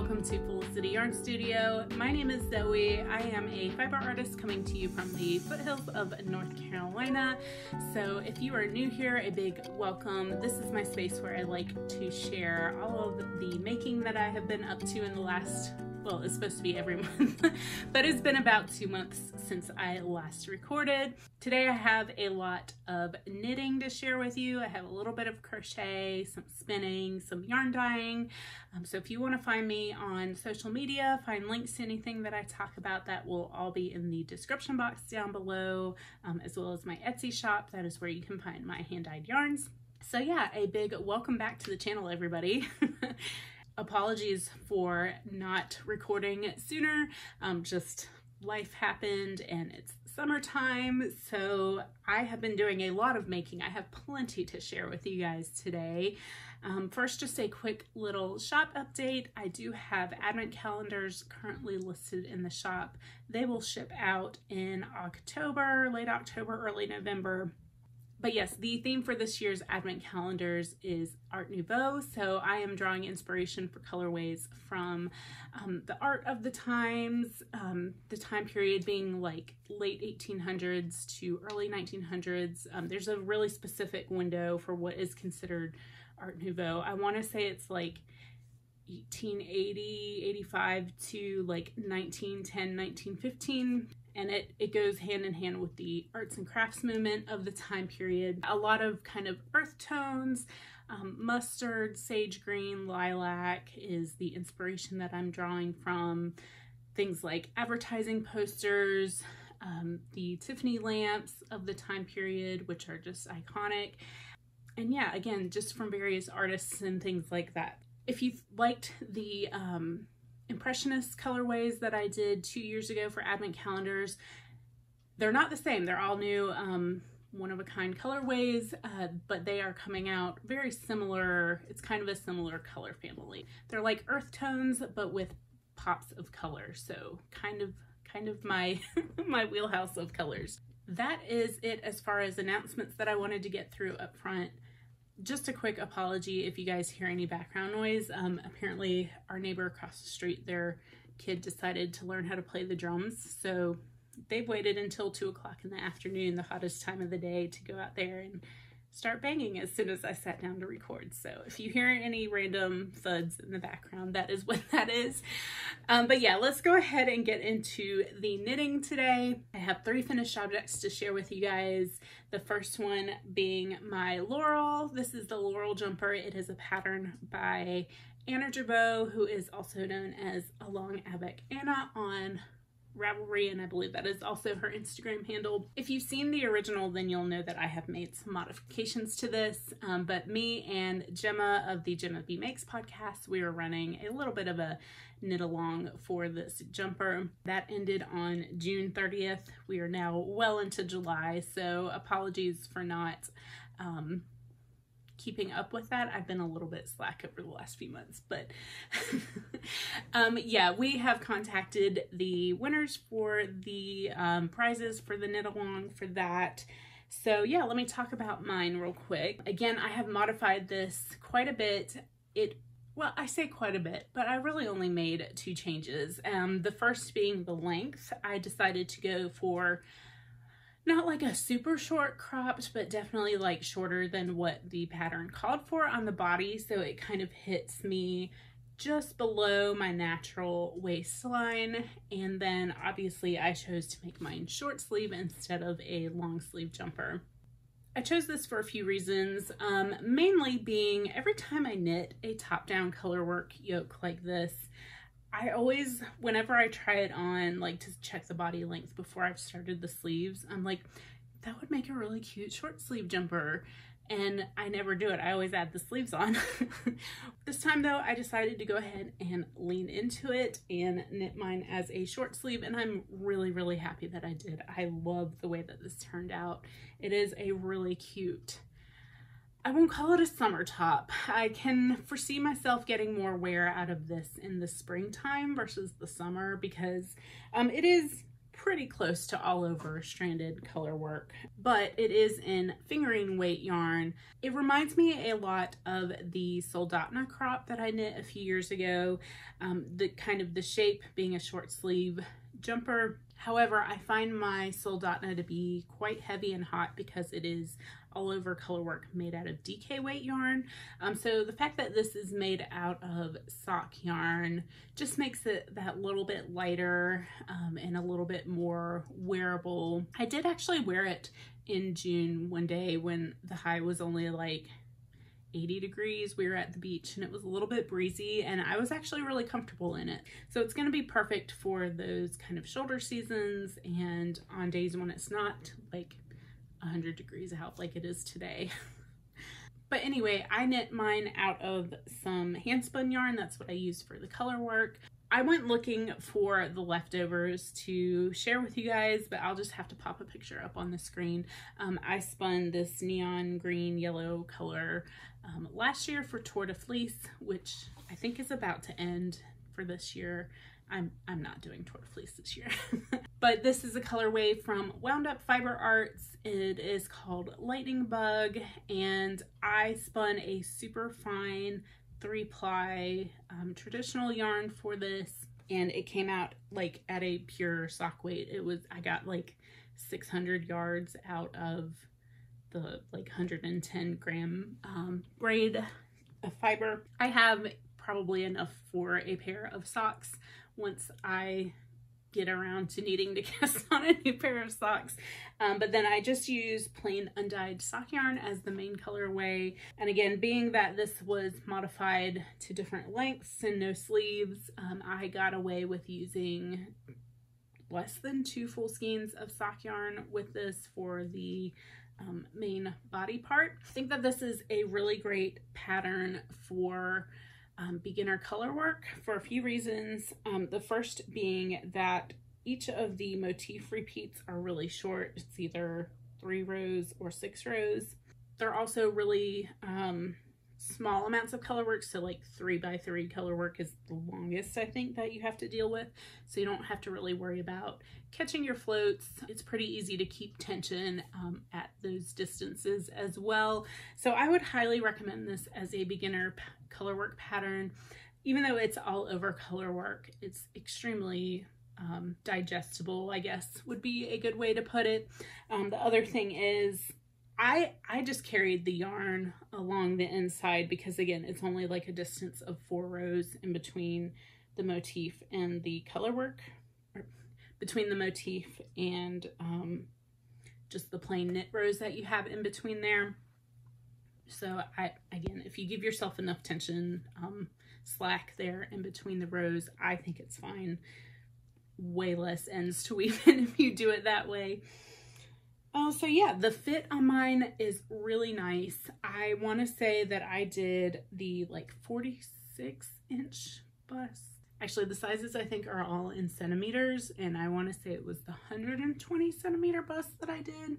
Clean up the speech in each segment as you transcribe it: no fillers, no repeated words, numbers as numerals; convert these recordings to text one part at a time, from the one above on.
welcome to Felicity Yarn Studio. My name is Zoe. I am a fiber artist coming to you from the foothills of North Carolina. So if you are new here, a big welcome. This is my space where I like to share all of the making that I have been up to in the last, well, it's supposed to be every month, but it's been about 2 months since I last recorded. Today I have a lot of knitting to share with you. I have a little bit of crochet, some spinning, some yarn dyeing. So if you want to find me on social media, find links to anything that I talk about, that will all be in the description box down below, as well as my Etsy shop. That is where you can find my hand-dyed yarns. So yeah, a big welcome back to the channel, everybody. Apologies for not recording sooner. Just life happened and it's summertime, so I have been doing a lot of making. I have plenty to share with you guys today. First, just a quick little shop update. I do have advent calendars currently listed in the shop. They will ship out in October, late October, early November. But yes, the theme for this year's advent calendars is Art Nouveau, so I am drawing inspiration for colorways from the art of the times, the time period being like late 1800s to early 1900s. There's a really specific window for what is considered Art Nouveau. I want to say it's like 1880, 85 to like 1910, 1915. And it goes hand in hand with the arts and crafts movement of the time period. A lot of kind of earth tones, mustard, sage green, lilac is the inspiration that I'm drawing from. Things like advertising posters, the Tiffany lamps of the time period, which are just iconic. And yeah, again, just from various artists and things like that. If you've liked the Impressionist colorways that I did 2 years ago for advent calendars, they're not the same. They're all new one-of-a-kind colorways, but they are coming out very similar. It's kind of a similar color family. They're like earth tones, but with pops of color. So kind of my my wheelhouse of colors. That is it as far as announcements that I wanted to get through up front. Just a quick apology if you guys hear any background noise. Apparently our neighbor across the street, their kid decided to learn how to play the drums. So they've waited until 2 o'clock in the afternoon, the hottest time of the day, to go out there and start banging as soon as I sat down to record. So if you hear any random thuds in the background, that is what that is. But yeah, let's go ahead and get into the knitting today. I have 3 finished objects to share with you guys. The first one being my Laurel. This is the Laurel Jumper. It is a pattern by Anna Gerbeau, who is also known as Along Avec Anna on Ravelry, and I believe that is also her Instagram handle. If you've seen the original, then you'll know that I have made some modifications to this, but me and Gemma of the Gemma B Makes podcast, we were running a little bit of a knit along for this jumper. That ended on June 30th. We are now well into July, so apologies for not keeping up with that. I've been a little bit slack over the last few months, but yeah, we have contacted the winners for the prizes for the knit along for that. So yeah, let me talk about mine real quick. Again, I have modified this quite a bit. Well, I say quite a bit, but I really only made 2 changes. The first being the length. I decided to go for not like a super short cropped, but definitely like shorter than what the pattern called for on the body. So it kind of hits me just below my natural waistline. And then obviously I chose to make mine short sleeve instead of a long sleeve jumper. I chose this for a few reasons, mainly being every time I knit a top-down colorwork yoke like this, I always, whenever I try it on, like to check the body length before I've started the sleeves, I'm like, that would make a really cute short sleeve jumper. And I never do it. I always add the sleeves on. This time though, I decided to go ahead and lean into it and knit mine as a short sleeve. And I'm really, really happy that I did. I love the way that this turned out. It is a really cute, I won't call it a summer top. I can foresee myself getting more wear out of this in the springtime versus the summer, because it is pretty close to all over stranded color work, but it is in fingering weight yarn. It reminds me a lot of the Soldotna crop that I knit a few years ago, the kind of the shape being a short sleeve jumper. However, I find my Soldotna to be quite heavy and hot because it is all over color work made out of DK weight yarn. So the fact that this is made out of sock yarn just makes it that little bit lighter and a little bit more wearable. I did actually wear it in June one day when the high was only like 80 degrees. We were at the beach and it was a little bit breezy and I was actually really comfortable in it. So it's going to be perfect for those kind of shoulder seasons and on days when it's not like 100 degrees out like it is today. But anyway, I knit mine out of some hand spun yarn. That's what I used for the color work. I went looking for the leftovers to share with you guys, but I'll just have to pop a picture up on the screen. I spun this neon green yellow color last year for Tour de Fleece, which I think is about to end for this year. I'm not doing Tour de Fleece this year. But this is a colorway from Wound Up Fiber Arts. It is called Lightning Bug, and I spun a super fine 3-ply traditional yarn for this, and it came out like at a pure sock weight. I got like 600 yards out of the like 110 gram braid of fiber. I have probably enough for a pair of socks once I get around to needing to cast on a new pair of socks. But then I just use plain undyed sock yarn as the main colorway. And again, being that this was modified to different lengths and no sleeves, I got away with using less than 2 full skeins of sock yarn with this for the main body part. I think that this is a really great pattern for beginner color work for a few reasons. The first being that each of the motif repeats are really short. It's either 3 rows or 6 rows. They're also really small amounts of color work, so like 3x3 color work is the longest I think that you have to deal with, so you don't have to really worry about catching your floats. It's pretty easy to keep tension at those distances as well. So I would highly recommend this as a beginner color work pattern. Even though it's all over color work, it's extremely digestible, I guess would be a good way to put it. The other thing is I just carried the yarn along the inside because again, it's only like a distance of 4 rows in between the motif and the color work, or between the motif and just the plain knit rows that you have in between there. So again, if you give yourself enough tension, slack there in between the rows, I think it's fine. Way less ends to weave in if you do it that way. So yeah, the fit on mine is really nice. I want to say that I did the like 46-inch bust. Actually, the sizes I think are all in centimeters, and I want to say it was the 120 centimeter bust that I did.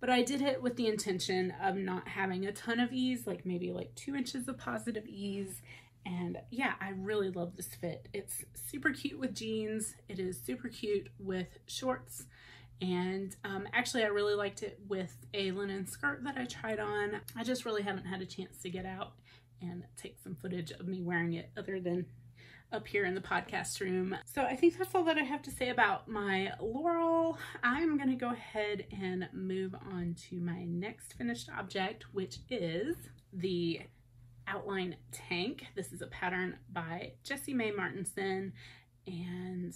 But I did it with the intention of not having a ton of ease, like maybe like 2 inches of positive ease. And yeah, I really love this fit. It's super cute with jeans. It is super cute with shorts. And actually I really liked it with a linen skirt that I tried on. I just really haven't had a chance to get out and take some footage of me wearing it other than up here in the podcast room. So I think that's all that I have to say about my Laurel. I'm gonna go ahead and move on to my next finished object, which is the outline tank. This is a pattern by Jessie Mae Martinson, and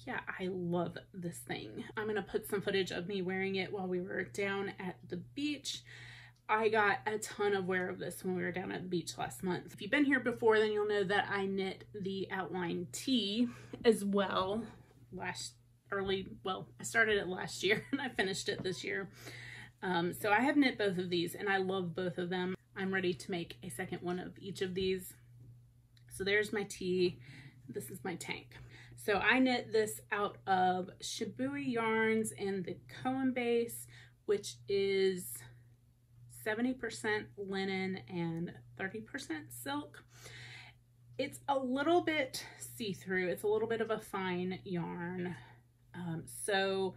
yeah, I love this thing. I'm gonna put some footage of me wearing it while we were down at the beach. I got a ton of wear of this when we were down at the beach last month. If you've been here before, then you'll know that I knit the outline tee as well I started it last year and I finished it this year. So I have knit both of these and I love both of them. I'm ready to make a second one of each of these. So there's my tee. This is my tank. So I knit this out of Shibui yarns and the Koan base, which is 70% linen and 30% silk. It's a little bit see-through. It's a little bit of a fine yarn. So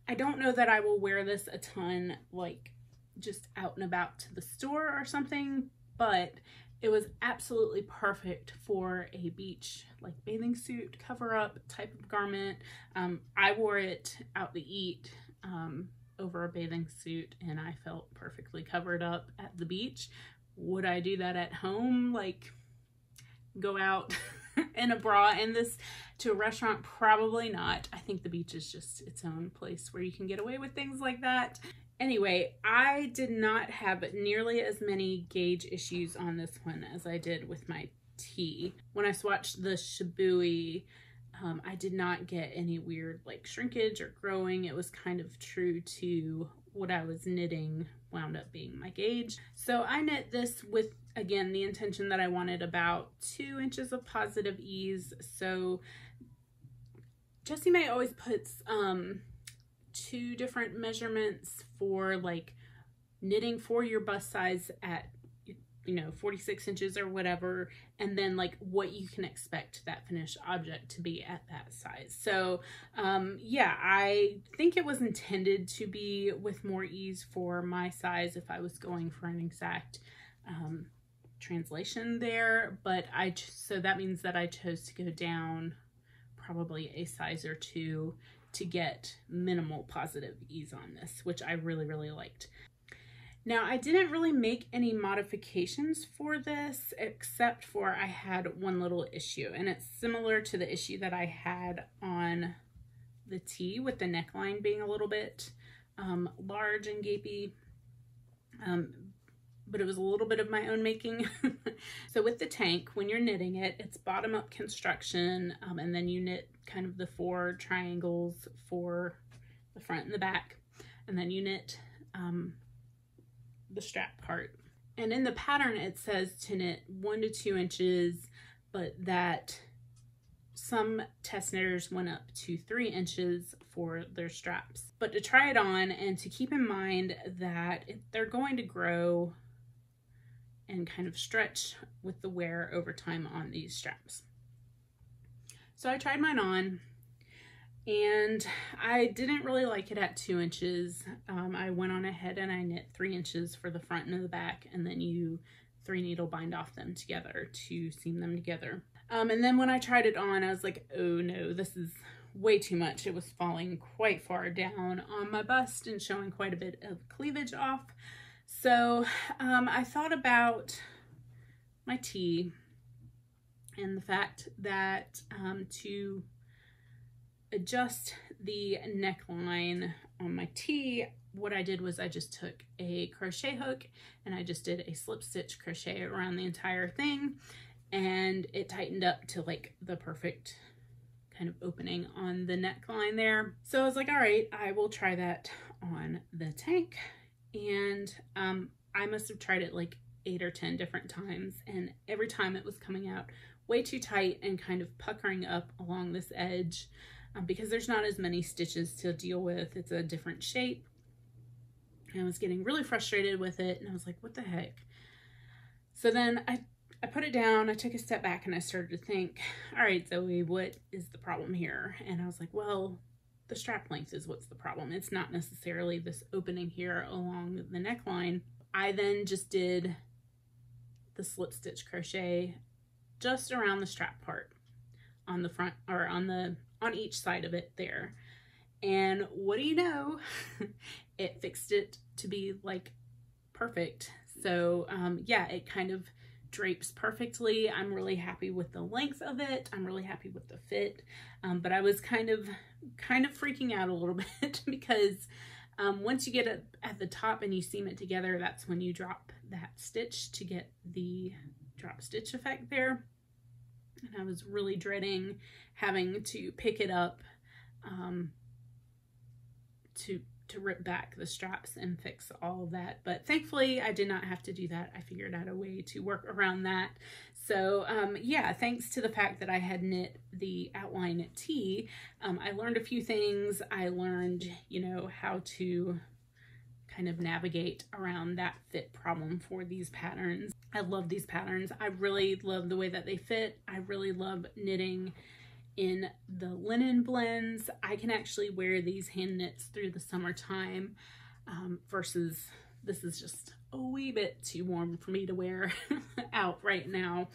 I don't know that I will wear this a ton, like just out and about to the store or something, but it was absolutely perfect for a beach, like bathing suit, cover up type of garment. I wore it out to eat over a bathing suit and I felt perfectly covered up at the beach. Would I do that at home? Like go out in a bra and this to a restaurant? Probably not. I think the beach is just its own place where you can get away with things like that. Anyway, I did not have nearly as many gauge issues on this one as I did with my tee. When I swatched the Shibui, I did not get any weird like shrinkage or growing. It was kind of true to what I was knitting wound up being my gauge. So I knit this with, again, the intention that I wanted about 2 inches of positive ease. So Jessie May always puts 2 different measurements for like knitting for your bust size at, you know, 46 inches or whatever, and then like what you can expect that finished object to be at that size. So yeah, I think it was intended to be with more ease for my size if I was going for an exact translation there, but so that means that I chose to go down probably a size or 2 to get minimal positive ease on this, which I really, really liked. Now, I didn't really make any modifications for this, except for I had one little issue, and it's similar to the issue that I had on the tee with the neckline being a little bit large and gapey, but it was a little bit of my own making. So with the tank, when you're knitting it, it's bottom up construction, and then you knit kind of the 4 triangles for the front and the back, and then you knit the strap part. And in the pattern it says to knit 1 to 2 inches, but that some test knitters went up to 3 inches for their straps. But to try it on and to keep in mind that they're going to grow and kind of stretch with the wear over time on these straps. So I tried mine on, and I didn't really like it at 2 inches. I went on ahead and I knit 3 inches for the front and the back, and then you 3 needle bind off them together to seam them together. And then when I tried it on, I was like, oh no, this is way too much. It was falling quite far down on my bust and showing quite a bit of cleavage off. So I thought about my tee and the fact that to adjust the neckline on my tee, what I did was I just took a crochet hook and I just did a slip stitch crochet around the entire thing, and it tightened up to like the perfect kind of opening on the neckline there. So I was like, all right, I will try that on the tank. And I must have tried it like 8 or 10 different times, and every time it was coming out way too tight and kind of puckering up along this edge. Because there's not as many stitches to deal with. It's a different shape. And I was getting really frustrated with it, and I was like, what the heck? So then I put it down, I took a step back, and I started to think, all right, Zoe, what is the problem here? And I was like, well, the strap length is what's the problem. It's not necessarily this opening here along the neckline. I then just did the slip stitch crochet just around the strap part on the front, or on each side of it there. And what do you know? It fixed it to be like perfect. So yeah, it kind of drapes perfectly. I'm really happy with the length of it. I'm really happy with the fit. But I was kind of freaking out a little bit because once you get it at the top and you seam it together, that's when you drop that stitch to get the drop stitch effect there. And I was really dreading having to pick it up to rip back the straps and fix all of that. But thankfully I did not have to do that. I figured out a way to work around that. So yeah, thanks to the fact that I had knit the outline tee, I learned a few things. I learned, you know, how to kind of navigate around that fit problem for these patterns. I love these patterns. I really love the way that they fit. I really love knitting in the linen blends. I can actually wear these hand knits through the summertime versus this is just a wee bit too warm for me to wear out right now.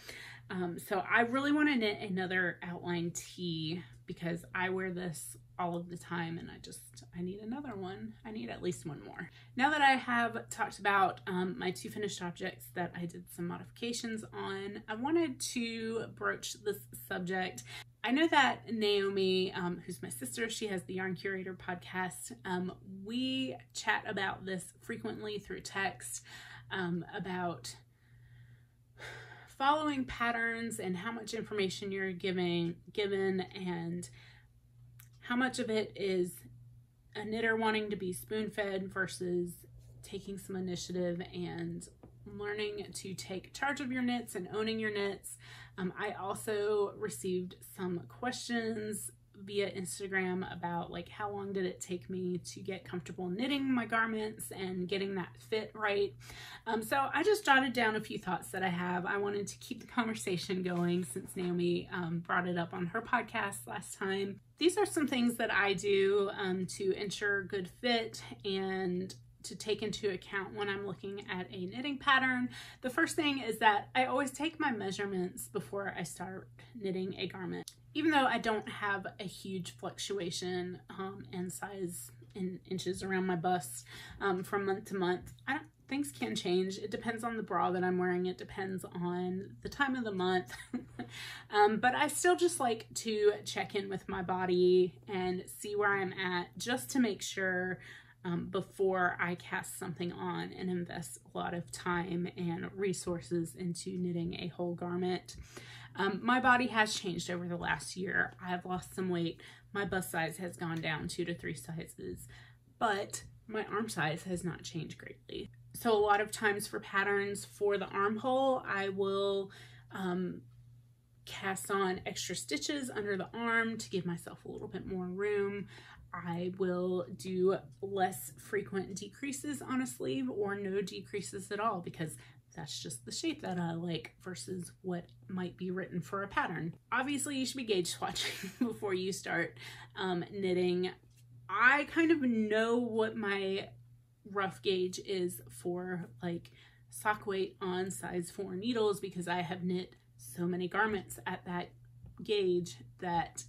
So I really want to knit another outline tee because I wear this all of the time and I need another one. I need at least one more. Now that I have talked about my 2 finished objects that I did some modifications on, I wanted to broach this subject. I know that Naomi, who's my sister, she has the Yarn Curator podcast. We chat about this frequently through text, about following patterns and how much information you're given and how much of it is a knitter wanting to be spoon-fed versus taking some initiative and learning to take charge of your knits and owning your knits. I also received some questions via Instagram about like how long did it take me to get comfortable knitting my garments and getting that fit right. So I just jotted down a few thoughts that I have. I wanted to keep the conversation going since Naomi brought it up on her podcast last time. These are some things that I do to ensure good fit and to take into account when I'm looking at a knitting pattern. The first thing is that I always take my measurements before I start knitting a garment. Even though I don't have a huge fluctuation in size in inches around my bust from month to month, things can change. It depends on the bra that I'm wearing. It depends on the time of the month. But I still just like to check in with my body and see where I'm at just to make sure before I cast something on and invest a lot of time and resources into knitting a whole garment. My body has changed over the last year. I have lost some weight. My bust size has gone down 2 to 3 sizes, but my arm size has not changed greatly. So a lot of times for patterns for the armhole, I will cast on extra stitches under the arm to give myself a little bit more room. I will do less frequent decreases on a sleeve or no decreases at all because that's just the shape that I like versus what might be written for a pattern. Obviously, you should be gauge swatching before you start knitting. I kind of know what my rough gauge is for like sock weight on size 4 needles because I have knit so many garments at that gauge that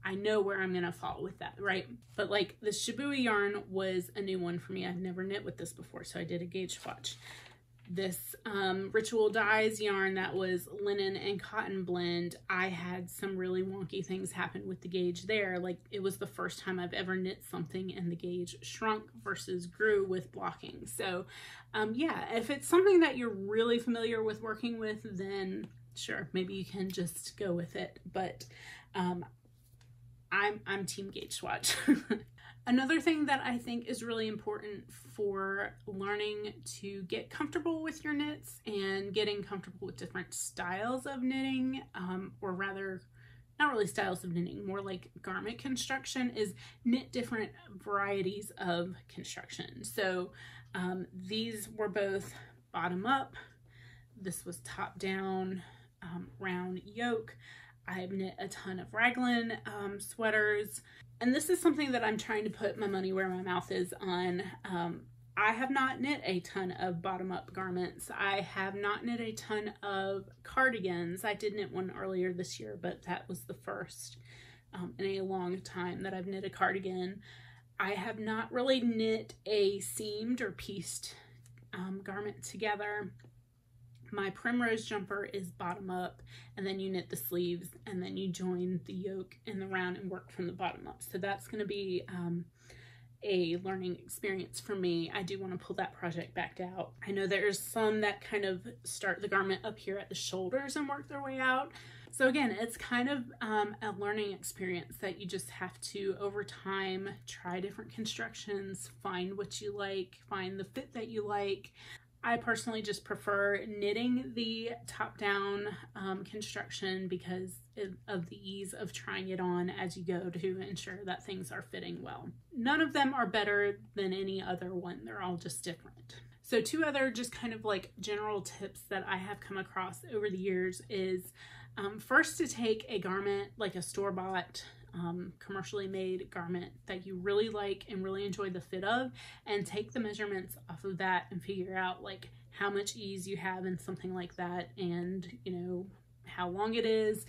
I know where I'm gonna fall with that, right? But like the Shibui yarn was a new one for me. I've never knit with this before, so I did a gauge swatch. This Ritual Dyes yarn that was linen and cotton blend, I had some really wonky things happen with the gauge there. Like it was the first time I've ever knit something and the gauge shrunk versus grew with blocking. So yeah, if it's something that you're really familiar with working with, then sure, maybe you can just go with it. But I'm team gauge swatch. Another thing that I think is really important for learning to get comfortable with your knits and getting comfortable with different styles of knitting, or rather, not really styles of knitting, more like garment construction, is knit different varieties of construction. So these were both bottom up. This was top down, round yoke. I've knit a ton of raglan sweaters, and this is something that I'm trying to put my money where my mouth is on. I have not knit a ton of bottom-up garments. I have not knit a ton of cardigans. I did knit one earlier this year, but that was the first in a long time that I've knit a cardigan. I have not really knit a seamed or pieced garment together. My Primrose jumper is bottom up, and then you knit the sleeves, and then you join the yoke in the round and work from the bottom up. So that's going to be a learning experience for me. I do want to pull that project back out. I know there's some that kind of start the garment up here at the shoulders and work their way out. So again, it's kind of a learning experience that you just have to, over time, try different constructions, find what you like, find the fit that you like. I personally just prefer knitting the top-down construction because of the ease of trying it on as you go to ensure that things are fitting well. None of them are better than any other one. They're all just different. So 2 other just kind of like general tips that I have come across over the years is First, to take a garment, like a store-bought, commercially made garment that you really like and really enjoy the fit of, and take the measurements off of that and figure out like how much ease you have in something like that, and you know how long it is,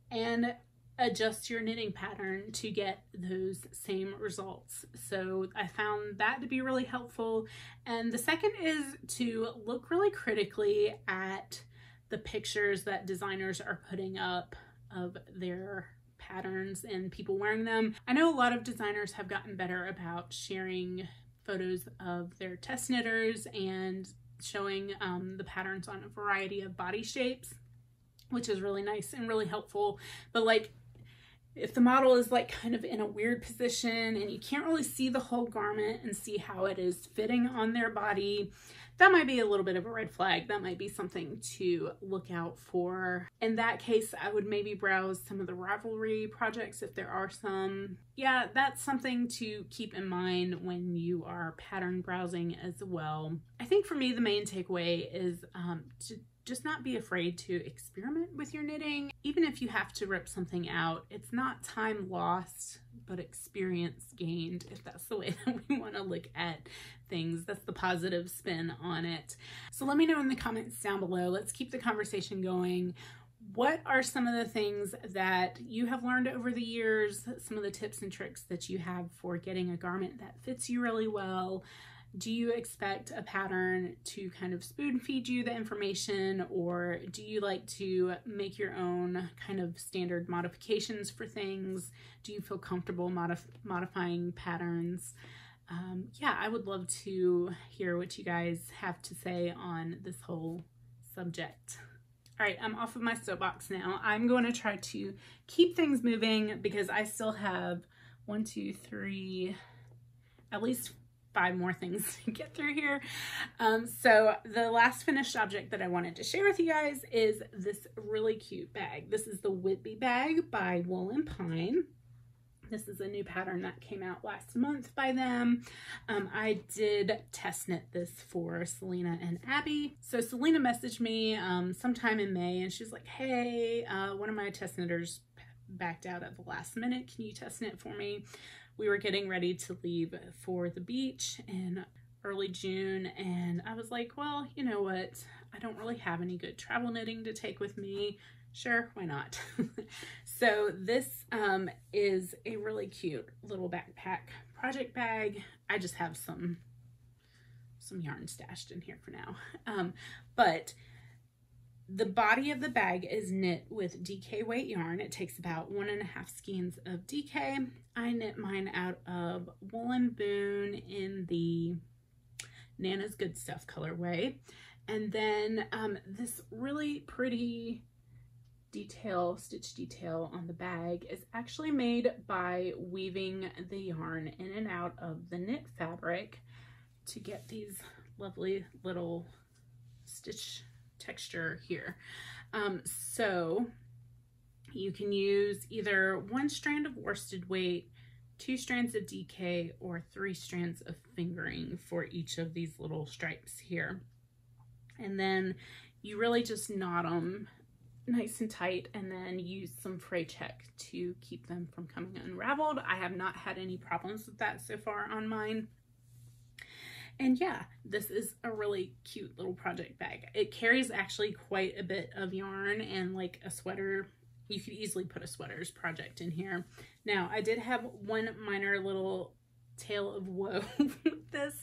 and adjust your knitting pattern to get those same results. So I found that to be really helpful. And the second is to look really critically at the pictures that designers are putting up of their patterns and people wearing them. I know a lot of designers have gotten better about sharing photos of their test knitters and showing the patterns on a variety of body shapes, which is really nice and really helpful. But like, if the model is like kind of in a weird position and you can't really see the whole garment and see how it is fitting on their body, that might be a little bit of a red flag. That might be something to look out for. In that case, I would maybe browse some of the Ravelry projects if there are some. Yeah, that's something to keep in mind when you are pattern browsing as well. I think for me, the main takeaway is to just not be afraid to experiment with your knitting. Even if you have to rip something out, it's not time lost, but experience gained, if that's the way that we want to look at things. That's the positive spin on it. So let me know in the comments down below. Let's keep the conversation going. What are some of the things that you have learned over the years? Some of the tips and tricks that you have for getting a garment that fits you really well? Do you expect a pattern to kind of spoon feed you the information, or do you like to make your own kind of standard modifications for things? Do you feel comfortable modifying patterns? Yeah, I would love to hear what you guys have to say on this whole subject. All right, I'm off of my soapbox now. I'm going to try to keep things moving because I still have 1, 2, 3, at least 5 more things to get through here. So the last finished object that I wanted to share with you guys is this really cute bag. This is the Whippy Bag by Woolen Pine. This is a new pattern that came out last month by them. I did test knit this for Selena and Abby. So Selena messaged me sometime in May, and she's like, hey, one of my test knitters backed out at the last minute. Can you test knit for me? We were getting ready to leave for the beach in early June, and I was like, well, you know what? I don't really have any good travel knitting to take with me. Sure, why not? So this is a really cute little backpack project bag. I just have some yarn stashed in here for now. But the body of the bag is knit with DK weight yarn. It takes about 1.5 skeins of DK. I knit mine out of Woolen Boon in the Nana's Good Stuff colorway. And then this really pretty stitch detail on the bag is actually made by weaving the yarn in and out of the knit fabric to get these lovely little stitch texture here. So you can use either 1 strand of worsted weight, 2 strands of DK, or 3 strands of fingering for each of these little stripes here. And then you really just knot them nice and tight, and then use some fray check to keep them from coming unraveled. I have not had any problems with that so far on mine. And yeah, this is a really cute little project bag. It carries actually quite a bit of yarn, and like a sweater, you could easily put a sweater's project in here. Now, I did have one minor little tale of woe with this.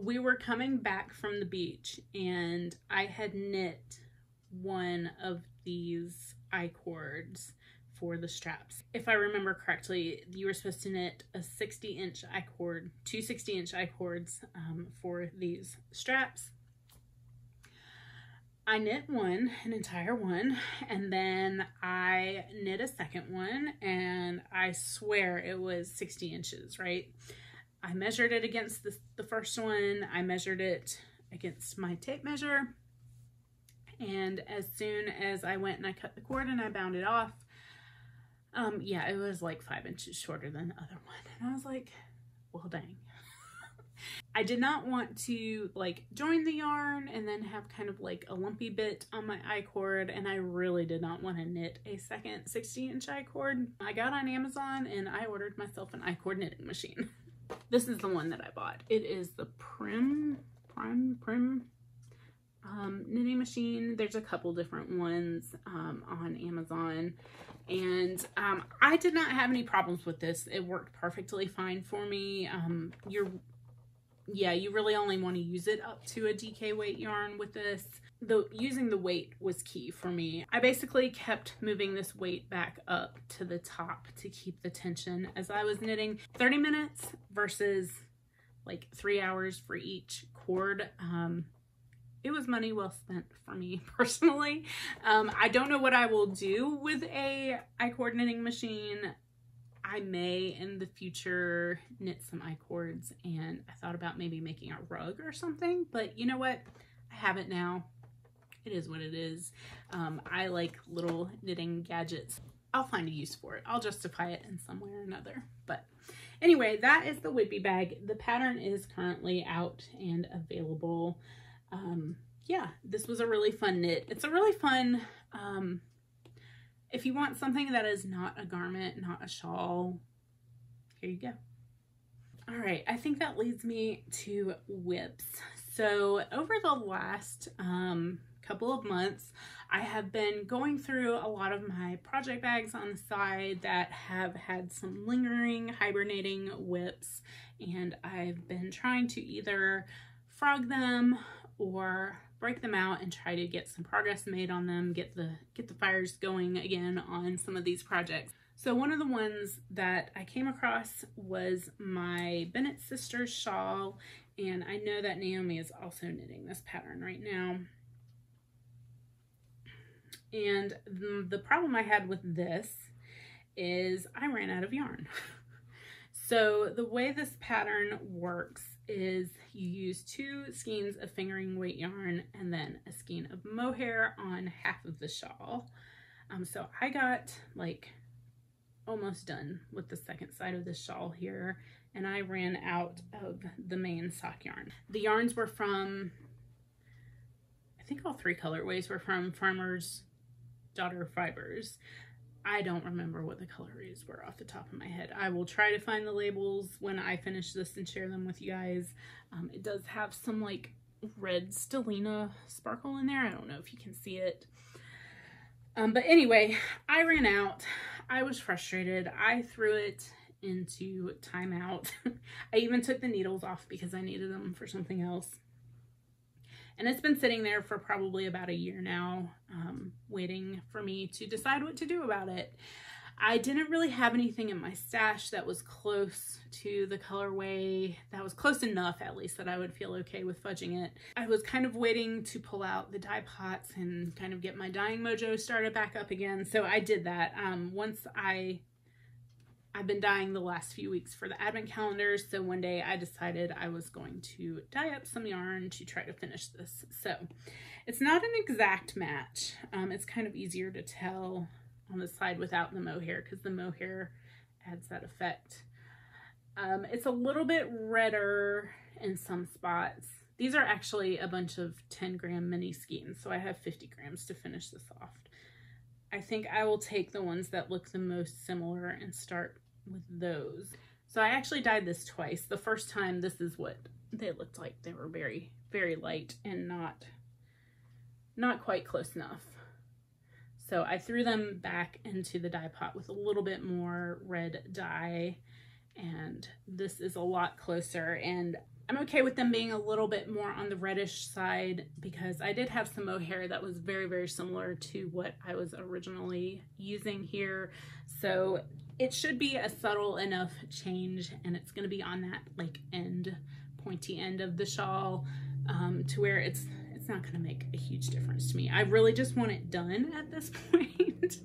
We were coming back from the beach, and I had knit one of these I-cords for the straps. If I remember correctly, you were supposed to knit a 60-inch I-cord, 2 60-inch I-cords for these straps. I knit one, an entire one, and then I knit a second one, and I swear it was 60 inches, right? I measured it against the first one. I measured it against my tape measure. And as soon as I went and I cut the cord and I bound it off, yeah, it was like 5 inches shorter than the other one. And I was like, well, dang. I did not want to like join the yarn and then have kind of like a lumpy bit on my I-cord, and I really did not want to knit a second 60-inch I-cord. I got on Amazon and I ordered myself an I-cord knitting machine. This is the one that I bought. It is the Prim knitting machine. There's a couple different ones on Amazon, and I did not have any problems with this. It worked perfectly fine for me. You really only want to use it up to a DK weight yarn with this. Using the weight was key for me. I basically kept moving this weight back up to the top to keep the tension as I was knitting. 30 minutes versus like 3 hours for each cord. It was money well spent for me personally. I don't know what I will do with a I-cord knitting machine. I may in the future knit some I-cords, and I thought about maybe making a rug or something, but you know what? I have it now. It is what it is. I like little knitting gadgets. I'll find a use for it. I'll justify it in some way or another. But anyway, that is the Whippy Bag. The pattern is currently out and available. Yeah, this was a really fun knit. It's a really fun, if you want something that is not a garment, not a shawl, here you go. All right, I think that leads me to whips. So over the last couple of months, I have been going through a lot of my project bags on the side that have had some lingering, hibernating whips, and I've been trying to either frog them or break them out and try to get some progress made on them, get the fires going again on some of these projects. So one of the ones that I came across was my Bennetts Sisters shawl, and I know that Naomi is also knitting this pattern right now. And the problem I had with this is I ran out of yarn. So the way this pattern works is you use 2 skeins of fingering weight yarn and then a skein of mohair on half of the shawl. So I got like almost done with the second side of the shawl here, and I ran out of the main sock yarn. The yarns were from, I think all 3 colorways were from Farmer's Daughter Fibers. I don't remember what the colorways were off the top of my head. I will try to find the labels when I finish this and share them with you guys. It does have some like red Stellina sparkle in there. I don't know if you can see it. But anyway, I ran out. I was frustrated. I threw it into timeout. I even took the needles off because I needed them for something else. And it's been sitting there for probably about a year now, waiting for me to decide what to do about it. I didn't really have anything in my stash that was close to the colorway, that was close enough at least that I would feel okay with fudging it. I was kind of waiting to pull out the dye pots and kind of get my dyeing mojo started back up again. So I did that. Once I've been dyeing the last few weeks for the advent calendars, so one day I decided I was going to dye up some yarn to try to finish this. So it's not an exact match. It's kind of easier to tell on the side without the mohair because the mohair adds that effect. It's a little bit redder in some spots. These are actually a bunch of 10-gram mini skeins, so I have 50 grams to finish this off. I think I will take the ones that look the most similar and start with those. So I actually dyed this twice. The first time, this is what they looked like. They were very, very light and not quite close enough. So I threw them back into the dye pot with a little bit more red dye, and this is a lot closer, and I'm okay with them being a little bit more on the reddish side because I did have some mohair that was very, very similar to what I was originally using here. So it should be a subtle enough change, and it's going to be on that like pointy end of the shawl to where it's not going to make a huge difference to me. I really just want it done at this point.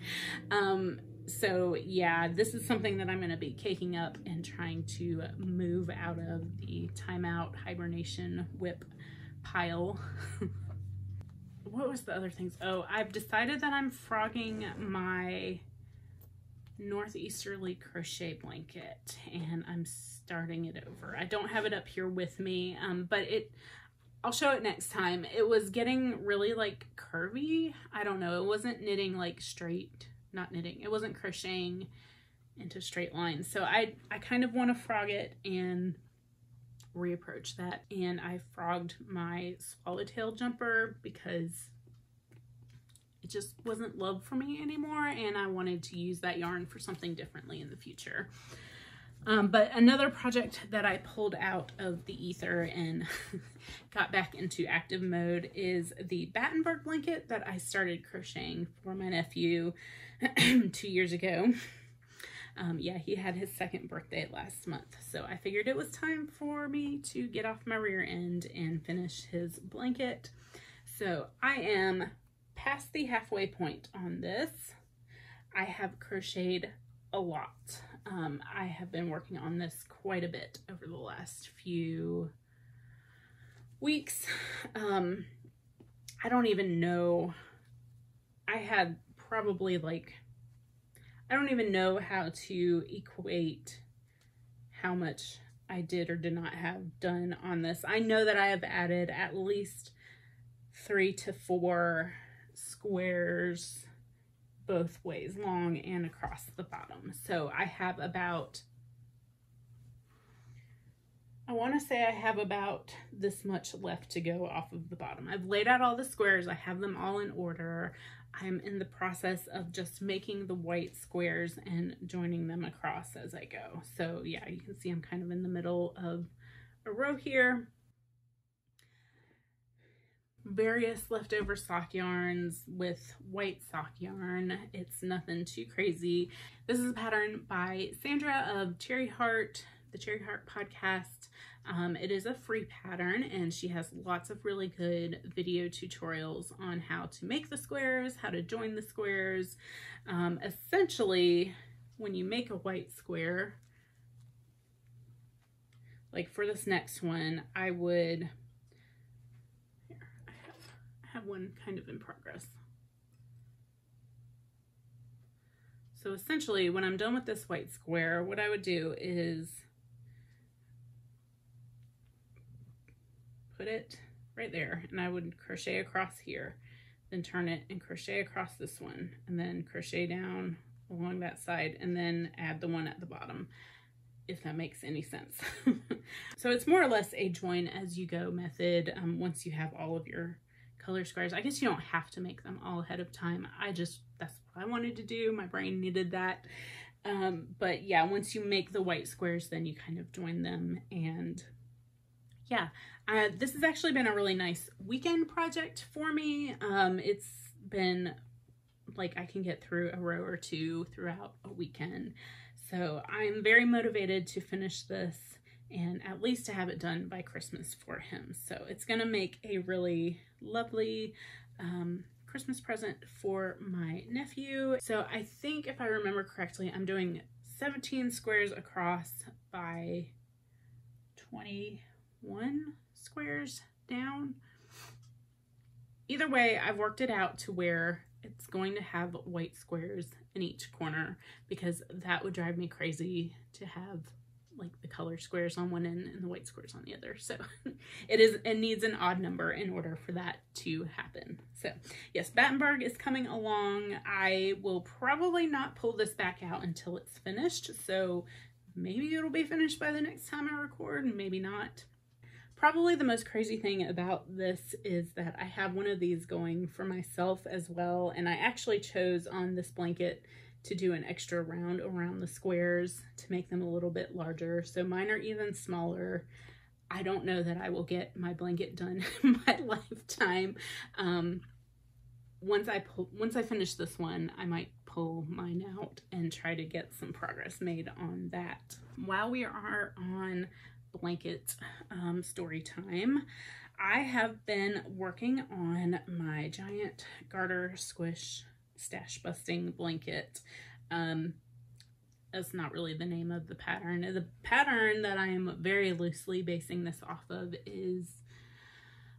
So yeah, this is something that I'm going to be caking up and trying to move out of the timeout hibernation whip pile. What was the other things? Oh, I've decided that I'm frogging my northeasterly crochet blanket, and I'm starting it over. I don't have it up here with me, but I'll show it next time. It was getting really like curvy. I don't know. It wasn't knitting like straight, not knitting. It wasn't crocheting into straight lines. So I kind of want to frog it and reapproach that. And I frogged my swallowtail jumper because it just wasn't love for me anymore, and I wanted to use that yarn for something differently in the future. But another project that I pulled out of the ether and got back into active mode is the Battenberg blanket that I started crocheting for my nephew 2 years ago. Yeah, he had his 2nd birthday last month, so I figured it was time for me to get off my rear end and finish his blanket. So I am past the halfway point on this. I have crocheted a lot. I have been working on this quite a bit over the last few weeks. I don't even know. I had probably like, I don't even know how to equate how much I did or did not have done on this. I know that I have added at least 3 to 4 squares both ways, long and across the bottom. So I have about, I want to say I have about this much left to go off of the bottom. I've laid out all the squares. I have them all in order. I'm in the process of just making the white squares and joining them across as I go. So yeah, you can see I'm kind of in the middle of a row here. Various leftover sock yarns with white sock yarn. It's nothing too crazy. This is a pattern by Sandra of Cherry Heart, the Cherry Heart podcast. It is a free pattern, and she has lots of really good video tutorials on how to make the squares, how to join the squares. Essentially, when you make a white square, like for this next one, I would, I have one kind of in progress. So essentially, when I'm done with this white square, what I would do is put it right there, and I would crochet across here, then turn it and crochet across this one, and then crochet down along that side, and then add the one at the bottom, if that makes any sense. So it's more or less a join as you go method. Once you have all of your color squares, I guess you don't have to make them all ahead of time. That's what I wanted to do. My brain needed that. But yeah, once you make the white squares, then you kind of join them. And yeah, this has actually been a really nice weekend project for me. It's been like I can get through a row or two throughout a weekend. So I'm very motivated to finish this and at least to have it done by Christmas for him. So it's gonna make a really lovely Christmas present for my nephew. So I think if I remember correctly, I'm doing 17 squares across by 21 squares down. Either way, I've worked it out to where it's going to have white squares in each corner, because that would drive me crazy to have like the color squares on one end and the white squares on the other. So it needs an odd number in order for that to happen. So yes, Battenberg is coming along. I will probably not pull this back out until it's finished. So maybe it'll be finished by the next time I record, and maybe not. Probably the most crazy thing about this is that I have one of these going for myself as well. And I actually chose on this blanket to do an extra round around the squares to make them a little bit larger. So mine are even smaller. I don't know that I will get my blanket done in my lifetime. Once I finish this one, I might pull mine out and try to get some progress made on that. While we are on blanket story time, I have been working on my giant Garter Squish stash busting blanket. That's not really the name of the pattern. The pattern that I am very loosely basing this off of is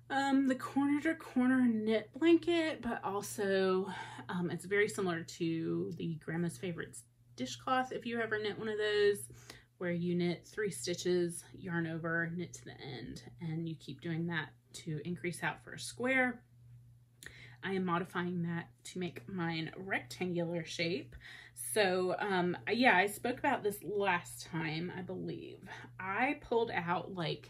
the corner to corner knit blanket, but also it's very similar to the Grandma's Favorites dishcloth, if you ever knit one of those, where you knit 3 stitches, yarn over, knit to the end, and you keep doing that to increase out for a square. I am modifying that to make mine rectangular shape. So yeah, I spoke about this last time, I believe. I pulled out like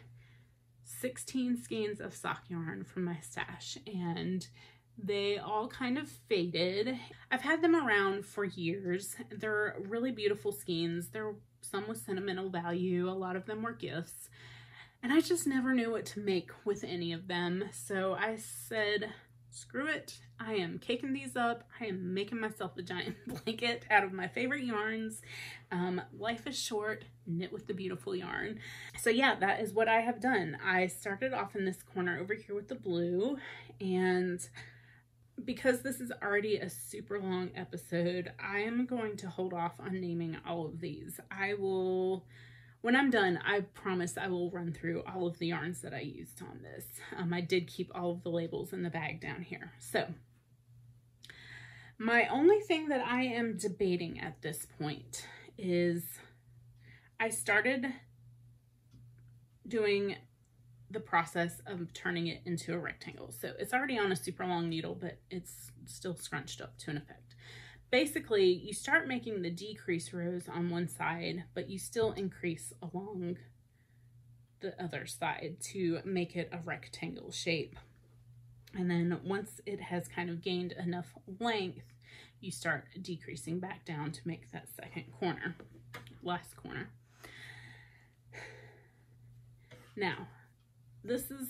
16 skeins of sock yarn from my stash, and they all kind of faded. I've had them around for years. They're really beautiful skeins. They're some with sentimental value. A lot of them were gifts, and I just never knew what to make with any of them. So I said, screw it. I am caking these up. I am making myself a giant blanket out of my favorite yarns. Life is short, knit with the beautiful yarn. So yeah, that is what I have done. I started off in this corner over here with the blue, and because this is already a super long episode, I am going to hold off on naming all of these. I will, when I'm done, I promise I will run through all of the yarns that I used on this. I did keep all of the labels in the bag down here. So my only thing that I am debating at this point is I started doing the process of turning it into a rectangle. So it's already on a super long needle, but it's still scrunched up to an effect. Basically, you start making the decrease rows on one side, but you still increase along the other side to make it a rectangle shape. And then once it has kind of gained enough length, you start decreasing back down to make that second corner, last corner. Now, this is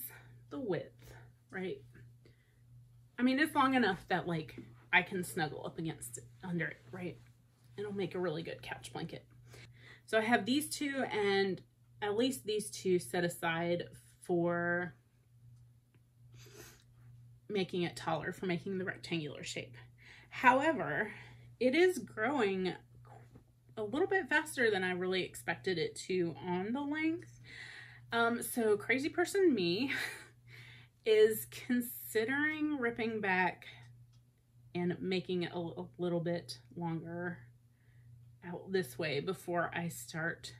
the width, right? I mean, it's long enough that like I can snuggle up against it, under it, right? It'll make a really good couch blanket. So I have these two, and at least these two set aside for making it taller, for making the rectangular shape. However, it is growing a little bit faster than I really expected it to on the length. So crazy person me is considering ripping back and making it a little bit longer out this way before I start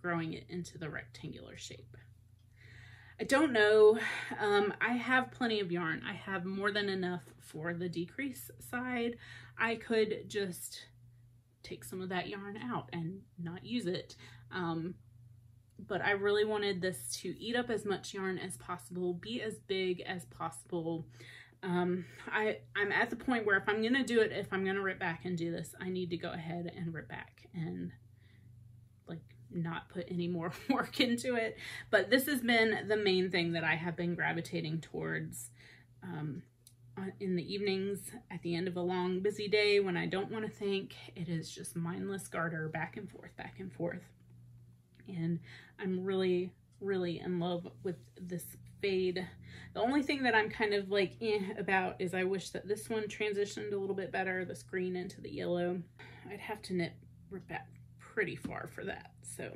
growing it into the rectangular shape. I don't know. I have plenty of yarn. I have more than enough for the decrease side. I could just take some of that yarn out and not use it. But I really wanted this to eat up as much yarn as possible, be as big as possible. I'm at the point where if I'm going to do it, if I'm going to rip back and do this, I need to go ahead and rip back and like not put any more work into it. But this has been the main thing that I have been gravitating towards in the evenings at the end of a long busy day when I don't want to think. It is just mindless garter back and forth, back and forth. And I'm really, really in love with this fade. The only thing that I'm kind of like about is I wish that this one transitioned a little bit better, this green into the yellow. I'd have to rip back pretty far for that. So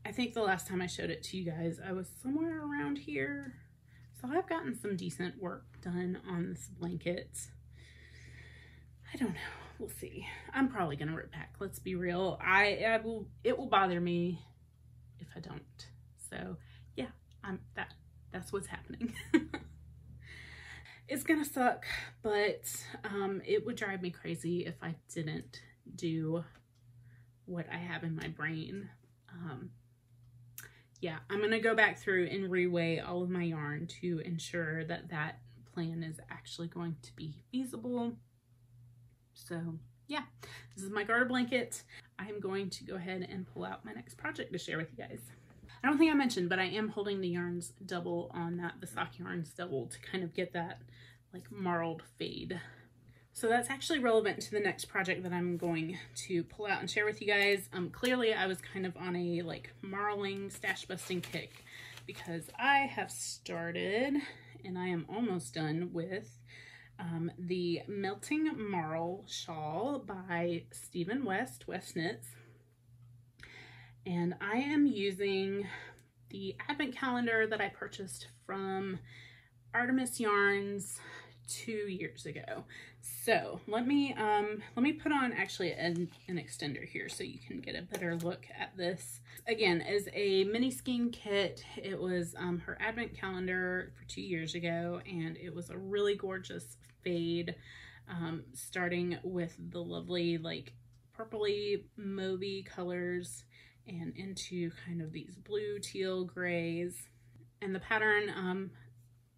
I think the last time I showed it to you guys, I was somewhere around here. So I've gotten some decent work done on this blanket. I don't know. We'll see. I'm probably gonna rip back. Let's be real. It will bother me if I don't. So yeah, that's what's happening. It's gonna suck, but it would drive me crazy if I didn't do what I have in my brain. Yeah, I'm gonna go back through and reweigh all of my yarn to ensure that that plan is actually going to be feasible. So yeah, this is my garter blanket. I'm going to go ahead and pull out my next project to share with you guys. I don't think I mentioned, but I am holding the yarns double on that, the sock yarns double, to kind of get that like marled fade. So that's actually relevant to the next project that I'm going to pull out and share with you guys. Clearly I was kind of on a like marling, stash busting kick because I have started and I am almost done with the Melting Marl Shawl by Stephen West Knits. And I am using the advent calendar that I purchased from Artemis Yarns 2 years ago. So let me put on actually an extender here so you can get a better look at this. Again, as a mini skein kit, it was her advent calendar for 2 years ago, and it was a really gorgeous fade, starting with the lovely like purpley mauvey colors and into kind of these blue, teal, grays. And the pattern,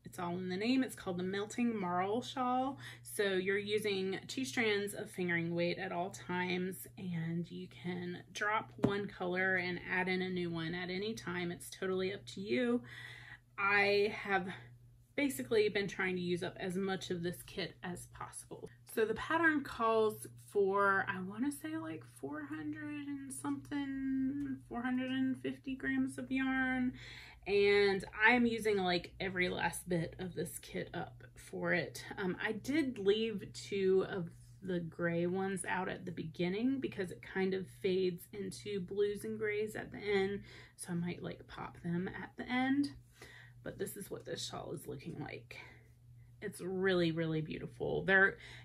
it's all in the name. It's called the Melting Marl Shawl. So you're using 2 strands of fingering weight at all times, and you can drop one color and add in a new one at any time. It's totally up to you. I have basically been trying to use up as much of this kit as possible. So the pattern calls for, I want to say like 400 and something, 450 grams of yarn. And I'm using like every last bit of this kit up for it. I did leave 2 of the gray ones out at the beginning because it kind of fades into blues and grays at the end. So I might like pop them at the end. But this is what this shawl is looking like. It's really, really beautiful.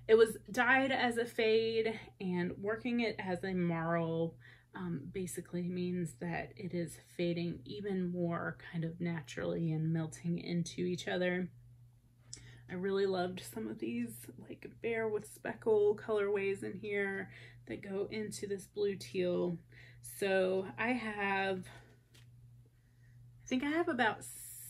It was dyed as a fade, and working it as a marl basically means that it is fading even more kind of naturally and melting into each other. I really loved some of these like bear with speckle colorways in here that go into this blue teal. So I think I have about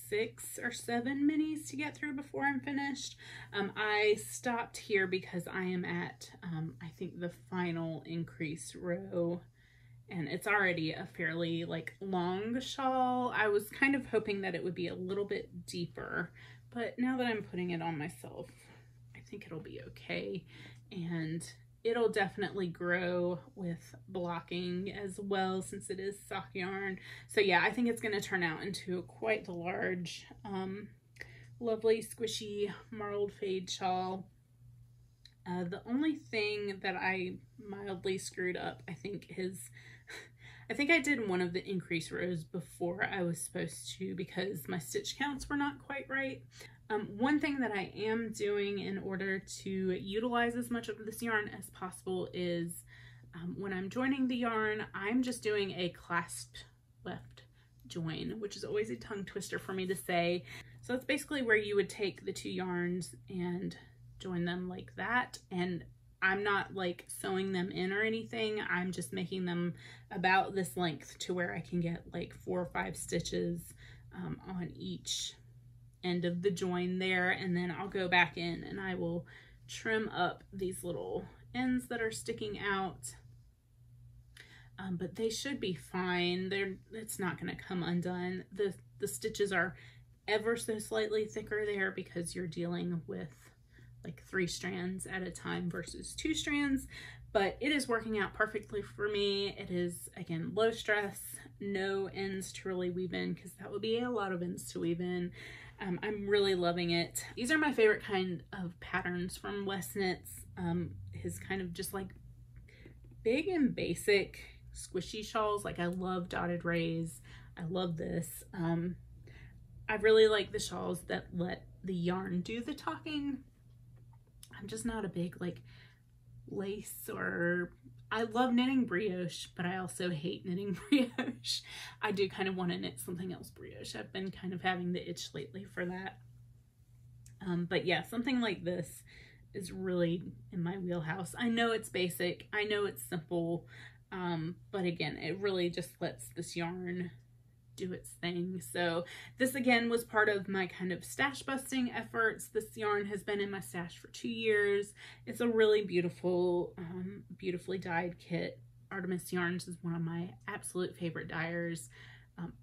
6 or 7 minis to get through before I'm finished. I stopped here because I am at I think the final increase row, and it's already a fairly like long shawl. I was kind of hoping that it would be a little bit deeper, but now that I'm putting it on myself, I think it'll be okay, and it'll definitely grow with blocking as well since it is sock yarn. So yeah, I think it's going to turn out into quite the large, lovely squishy marled fade shawl. The only thing that I mildly screwed up, I think, is I think I did one of the increase rows before I was supposed to because my stitch counts were not quite right. One thing that I am doing in order to utilize as much of this yarn as possible is when I'm joining the yarn, I'm just doing a clasped left join, which is always a tongue twister for me to say. So it's basically where you would take the 2 yarns and join them like that, and I'm not like sewing them in or anything. I'm just making them about this length to where I can get like 4 or 5 stitches on each end of the join there, and then I'll go back in and I will trim up these little ends that are sticking out, but they should be fine. It's not going to come undone. The stitches are ever so slightly thicker there because you're dealing with like 3 strands at a time versus 2 strands, but it is working out perfectly for me. It is, again, low stress, no ends to really weave in because that would be a lot of ends to weave in. I'm really loving it. These are my favorite kind of patterns from West Knits. His kind of just like big and basic squishy shawls. Like I love dotted rays. I love this. I really like the shawls that let the yarn do the talking. I'm just not a big like lace, or I love knitting brioche, but I also hate knitting brioche. I do kind of want to knit something else brioche. I've been kind of having the itch lately for that. But yeah, something like this is really in my wheelhouse. I know it's basic, I know it's simple, but again, it really just lets this yarn do its thing. So this again was part of my kind of stash busting efforts. This yarn has been in my stash for 2 years. It's a really beautiful, beautifully dyed kit. Artemis Yarns is one of my absolute favorite dyers.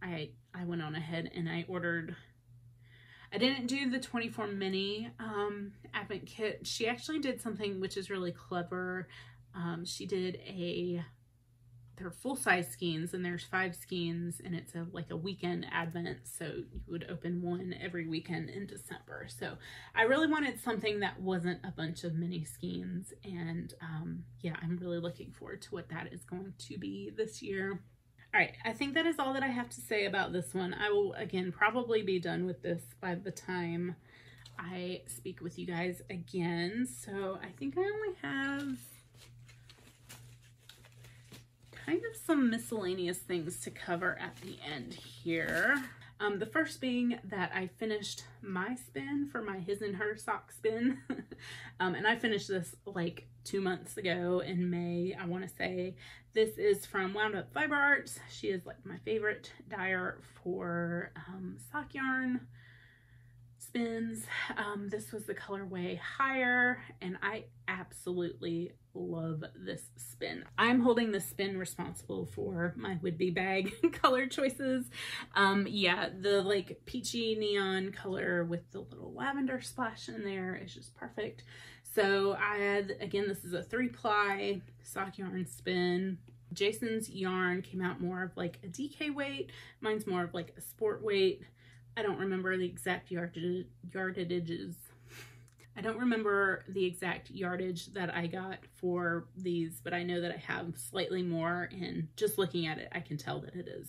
I went on ahead and I ordered, I didn't do the 24 mini advent kit. She actually did something which is really clever. She did they're full-size skeins, and there's 5 skeins, and it's like a weekend advent, so you would open one every weekend in December. So I really wanted something that wasn't a bunch of mini skeins, and yeah, I'm really looking forward to what that is going to be this year. All right, I think that is all that I have to say about this one. I will, again, probably be done with this by the time I speak with you guys again. So I think I only have kind of some miscellaneous things to cover at the end here. The first being that I finished my spin for my his and her sock spin. And I finished this like 2 months ago in May, I want to say. This is from Wound Up Fiber Arts. She is like my favorite dyer for sock yarn spins. This was the colorway Higher, and I absolutely love this spin. I'm holding the spin responsible for my Whidbey bag color choices. Yeah, the like peachy neon color with the little lavender splash in there is just perfect. So I had, again, this is a 3-ply sock yarn spin. Jason's yarn came out more of like a DK weight. Mine's more of like a sport weight. I don't remember the exact yardages. I don't remember the exact yardage that I got for these, but I know that I have slightly more, and just looking at it, I can tell that it is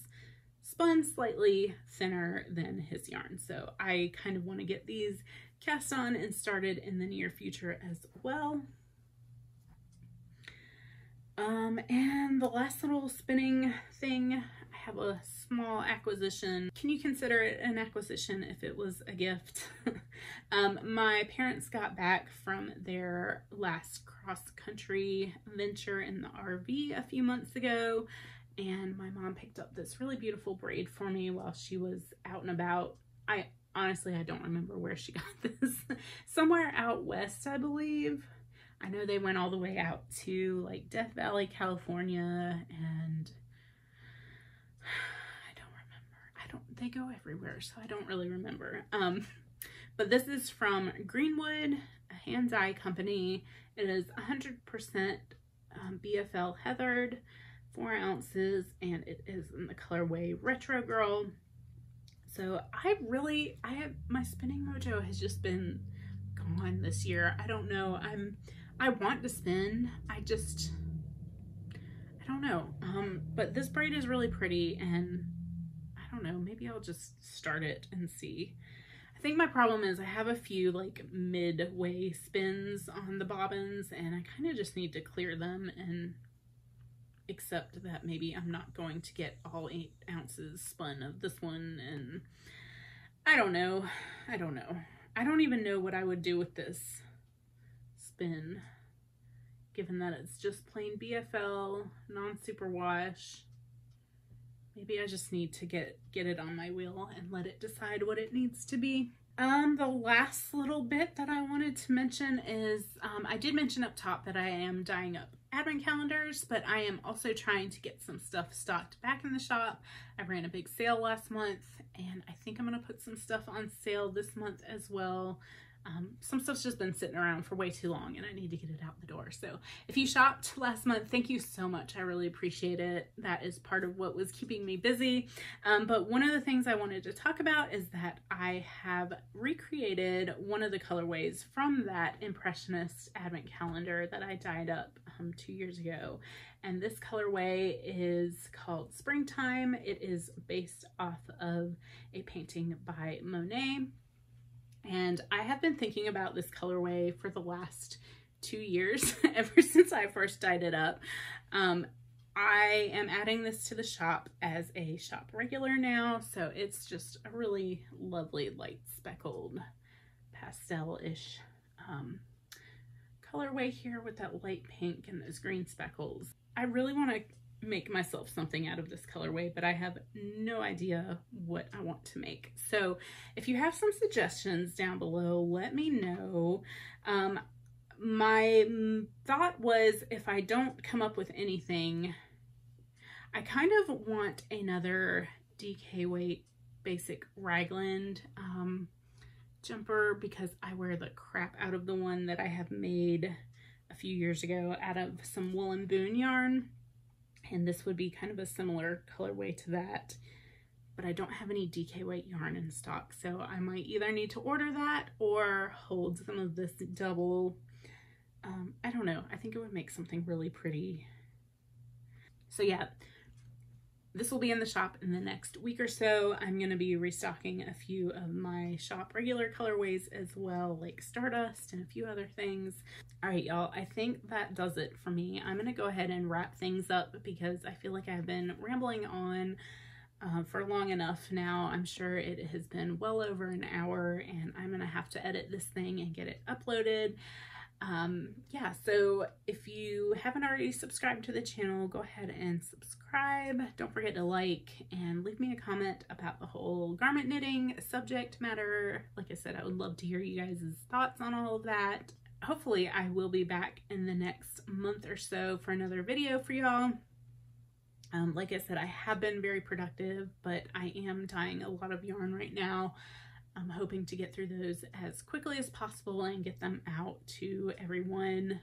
spun slightly thinner than his yarn. So I kind of want to get these cast on and started in the near future as well. And the last little spinning thing, I have a small acquisition. Can you consider it an acquisition if it was a gift? My parents got back from their last cross-country venture in the RV a few months ago, and my mom picked up this really beautiful braid for me while she was out and about. Honestly, I don't remember where she got this. Somewhere out west, I believe. I know they went all the way out to like Death Valley, California, and they go everywhere, so I don't really remember. But this is from Greenwood, a hand-dye company. It is 100% BFL heathered, 4 ounces, and it is in the colorway Retro Girl. So my spinning mojo has just been gone this year. I don't know. I want to spin. I don't know. But this braid is really pretty, and I don't know, maybe I'll just start it and see. I think my problem is I have a few like midway spins on the bobbins, and I kind of just need to clear them and accept that maybe I'm not going to get all 8 ounces spun of this one, and I don't know. I don't even know what I would do with this spin, given that it's just plain BFL, non-superwash. Maybe I just need to get it on my wheel and let it decide what it needs to be. The last little bit that I wanted to mention is, I did mention up top that I am dyeing up advent calendars, but I am also trying to get some stuff stocked back in the shop. I ran a big sale last month, and I think I'm going to put some stuff on sale this month as well. Some stuff's just been sitting around for way too long, and I need to get it out the door. So if you shopped last month, thank you so much. I really appreciate it. That is part of what was keeping me busy. But one of the things I wanted to talk about is that I have recreated one of the colorways from that Impressionist advent calendar that I dyed up 2 years ago. And this colorway is called Springtime. It is based off of a painting by Monet. And I have been thinking about this colorway for the last 2 years, ever since I first dyed it up. I am adding this to the shop as a shop regular now, so it's just a really lovely light speckled pastel-ish colorway here with that light pink and those green speckles. I really want to make myself something out of this colorway, but I have no idea what I want to make. So if you have some suggestions down below, let me know. My thought was, if I don't come up with anything, I kind of want another DK weight basic raglan jumper, because I wear the crap out of the one that I have made a few years ago out of some Woolen Boon yarn. And this would be kind of a similar colorway to that, but I don't have any DK weight yarn in stock, so I might either need to order that or hold some of this double. I don't know. I think it would make something really pretty. So yeah, This will be in the shop in the next week or so. I'm going to be restocking a few of my shop regular colorways as well, like Stardust and a few other things. All right, y'all, I think that does it for me. I'm going to go ahead and wrap things up because I feel like I've been rambling on for long enough now. I'm sure it has been well over an hour, and I'm going to have to edit this thing and get it uploaded. Yeah, so if you haven't already subscribed to the channel, go ahead and subscribe. Don't forget to like and leave me a comment about the whole garment knitting subject matter. Like I said, I would love to hear you guys' thoughts on all of that. Hopefully I will be back in the next month or so for another video for y'all. Like I said, I have been very productive, but I am dyeing a lot of yarn right now. I'm hoping to get through those as quickly as possible and get them out to everyone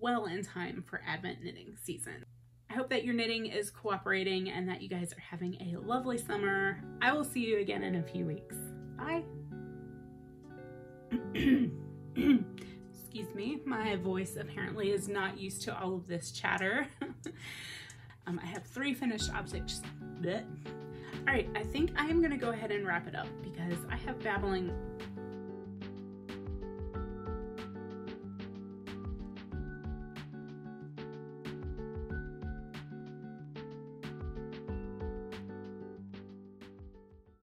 well in time for Advent knitting season. I hope that your knitting is cooperating and that you guys are having a lovely summer. I will see you again in a few weeks. Bye. Excuse me, my voice apparently is not used to all of this chatter. I have 3 finished objects. Blech. All right, I think I am gonna go ahead and wrap it up because I have babbling